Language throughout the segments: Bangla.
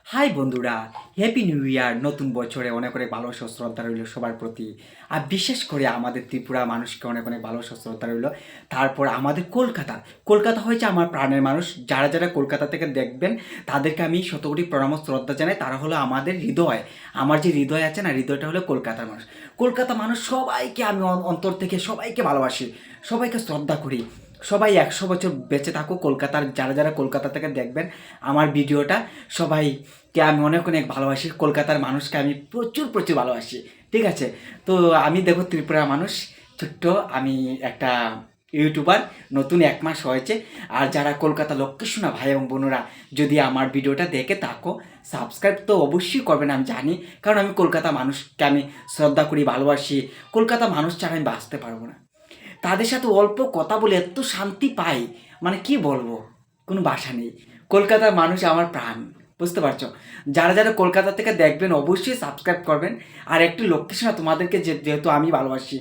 হাই বন্ধুরা, হ্যাপি নিউ ইয়ার। নতুন বছরে অনেক অনেক ভালোবাসা ও শ্রদ্ধা রইল সবার প্রতি। আর বিশেষ করে আমাদের ত্রিপুরা মানুষকে অনেক অনেক ভালোবাসা ও শ্রদ্ধা রইল। তারপর আমাদের কলকাতা হয়েছে আমার প্রাণের মানুষ। যারা যারা কলকাতা থেকে দেখবেন তাদেরকে আমি শতকোটি প্রণাম ও শ্রদ্ধা জানাই। তারা হলো আমাদের হৃদয়। আমার যে হৃদয় আছে না, হৃদয়টা হলো কলকাতার মানুষ। কলকাতা মানুষ সবাইকে আমি অন্তর থেকে সবাইকে ভালোবাসি, সবাইকে শ্রদ্ধা করি। সবাই 100 বছর বেঁচে থাকুক। কলকাতার যারা যারা কলকাতা থেকে দেখবেন আমার ভিডিওটা, সবাইকে আমি অনেক অনেক ভালোবাসি। কলকাতার মানুষকে আমি প্রচুর প্রচুর ভালোবাসি। ঠিক আছে, তো আমি দেখো ত্রিপুরার মানুষ, ছোট্ট আমি একটা ইউটিউবার, নতুন 1 মাস হয়েছে। আর যারা কলকাতা লোকেশনা ভাই এবং বোনেরা যদি আমার ভিডিওটা দেখে থাকো, সাবস্ক্রাইব তো অবশ্যই করবেন, আমি জানি। কারণ আমি কলকাতা মানুষকে আমি শ্রদ্ধা করি, ভালোবাসি। কলকাতা মানুষ ছাড়া আমি বাঁচতে পারবো না। তাদের সাথে অল্প কথা বলে এত শান্তি পাই, মানে কি বলবো, কোনো ভাষা নেই। কলকাতার মানুষ আমার প্রাণ, বুঝতে পারছো? যারা যারা কলকাতা থেকে দেখবেন অবশ্যই সাবস্ক্রাইব করবেন। আর একটু লোকেশন তোমাদেরকে যেহেতু আমি ভালোবাসি,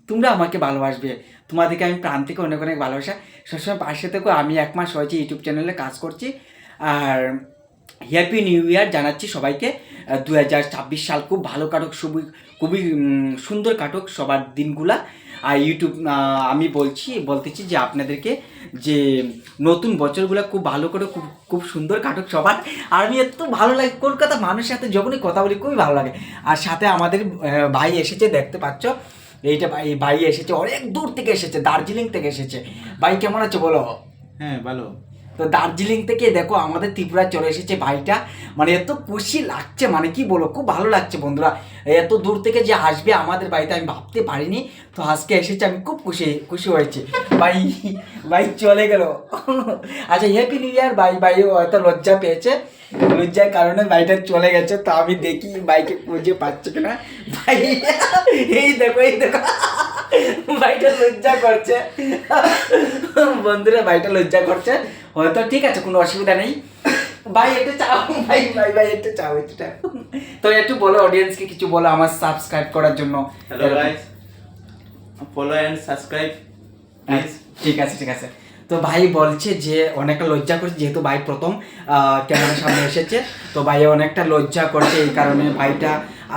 তোমরা আমাকে ভালোবাসবে। তোমাদেরকে আমি প্রাণ থেকে অনেক অনেক ভালোবাসা। সবসময় পাশে থেকো। আমি 1 মাস হয়েছে ইউটিউব চ্যানেলে কাজ করছি। আর হ্যাপি নিউ ইয়ার জানাচ্ছি সবাইকে। 2026 সাল খুব ভালো কাটুক, খুবই খুবই সুন্দর কাটুক সবার দিনগুলা। আর ইউটিউব আমি বলতেছি যে আপনাদেরকে যে নতুন বছরগুলো খুব ভালো করে, খুব খুব সুন্দর কাটুক সবার। আর আমি এত ভালো লাগে কলকাতা মানুষের সাথে যখনই কথা বলি খুবই ভালো লাগে। আর সাথে আমাদের ভাই এসেছে, দেখতে পাচ্ছ। এইটা ভাই এসেছে, অনেক দূর থেকে এসেছে, দার্জিলিং থেকে এসেছে। ভাই কেমন আছে বলো? হ্যাঁ, ভালো। তো দার্জিলিং থেকে দেখো আমাদের ত্রিপুরায় চলে এসেছে ভাইটা। মানে এত খুশি লাগছে, মানে কি বলো, খুব ভালো লাগছে বন্ধুরা। এত দূর থেকে যে আসবে আমাদের বাড়িতে আমি ভাবতে পারিনি। তো আজকে এসেছে, আমি খুব খুশি খুশি হয়েছি। ভাই ভাই চলে গেল। আচ্ছা, হ্যাপি নিউ ইয়ার। ভাই হয়তো লজ্জা পেয়েছে, লজ্জার কারণে বাইটা চলে গেছে। তো আমি দেখি বাইকে খুঁজে পাচ্ছে কিনা। ভাই এই দেখো ভাইটা লজ্জা করছে। বন্ধুরা, ভাইটা লজ্জা করছে হয়তো। ঠিক আছে, কোনো অসুবিধা নেই। ভাই একটু চাও, ভাই একটু চাও। তো একটু বলো অডিয়েন্সকে, কিছু বলো আমার সাবস্ক্রাইব করার জন্য। Hello guys, follow and subscribe please. ঠিক আছে। তো ভাই বলছে যে অনেকটা লজ্জা করছে, যেহেতু ভাই প্রথম ক্যামেরার সামনে এসেছে। তো ভাই অনেকটা লজ্জা করছে, এই কারণে ভাইটা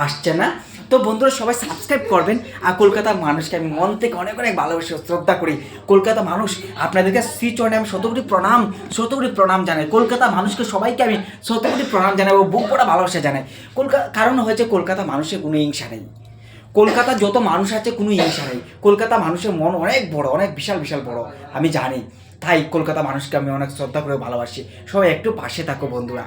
আসছে না। তো বন্ধুরা সবাই সাবস্ক্রাইব করবেন। আর কলকাতার মানুষকে আমি মন থেকে অনেক অনেক ভালোবাসি, শ্রদ্ধা করি। কলকাতা মানুষ, আপনাদেরকে শ্রীচরণে আমি শতকোটি প্রণাম জানাই। কলকাতা মানুষকে সবাইকে আমি শতকোটি প্রণাম জানাই ও বুক ভরা ভালোবাসা জানাই। কারণ হয়েছে কলকাতা মানুষের কোনো হিংসা নেই। কলকাতা যত মানুষ আছে কোনো হিংসা নেই। কলকাতা মানুষের মন অনেক বড়, অনেক বিশাল বিশাল বড়, আমি জানি। তাই কলকাতা মানুষকে আমি অনেক শ্রদ্ধা করে ভালোবাসি। সবাই একটু পাশে থাকো বন্ধুরা।